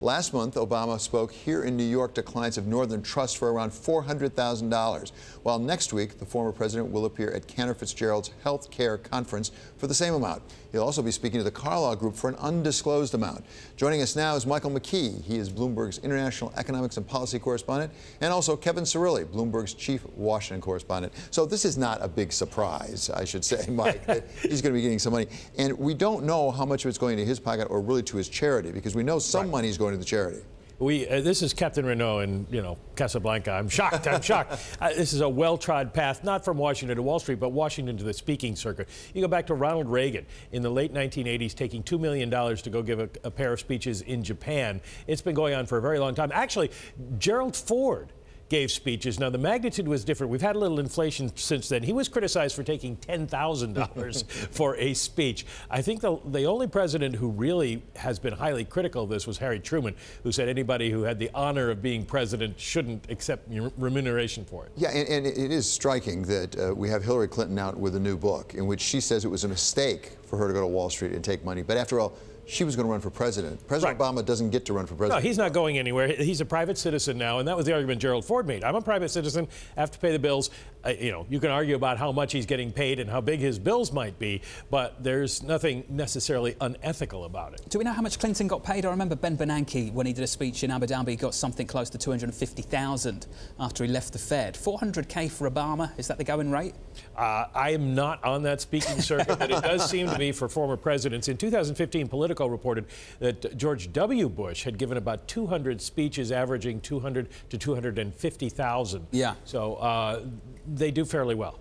Last month, Obama spoke here in New York to clients of Northern Trust for around $400,000, while next week the former president will appear at Cantor Fitzgerald's health care conference for the same amount. He'll also be speaking to the Carlyle Group for an undisclosed amount. Joining us now is Michael McKee. He is Bloomberg's international economics and policy correspondent, and also Kevin Cirilli, Bloomberg's chief Washington correspondent. So this is not a big surprise, I should say, Mike, that he's going to be getting some money. And we don't know how much of it's going to his pocket or really to his charity, because we know some money is going to the charity. This is Captain Renault in, Casablanca. I'm shocked. I'm shocked. This is a well-trod path, not from Washington to Wall Street, but Washington to the speaking circuit. You go back to Ronald Reagan in the late 1980s, taking $2 million to go give a pair of speeches in Japan. It's been going on for a very long time. Actually, Gerald Ford gave speeches. Now, the magnitude was different. We've had a little inflation since then. He was criticized for taking $10,000 for a speech. I think the only president who really has been highly critical of this was Harry Truman, who said anybody who had the honor of being president shouldn't accept remuneration for it. Yeah, and it is striking that we have Hillary Clinton out with a new book in which she says it was a mistake for her to go to Wall Street and take money. But after all, she was going to run for president. President Obama doesn't get to run for president. No, he's not going anywhere. He's a private citizen now, and that was the argument Gerald Ford made. I'm a private citizen. I have to pay the bills. You can argue about how much he's getting paid and how big his bills might be, but there's nothing necessarily unethical about it. Do we know how much Clinton got paid? I remember Ben Bernanke, when he did a speech in Abu Dhabi, got something close to $250,000 after he left the Fed. $400K for Obama, is that the going rate? I am not on that speaking circuit, but it does seem to be for former presidents. In 2015, Politico reported that George W. Bush had given about 200 speeches averaging $200,000 to $250,000. Yeah. So they do fairly well.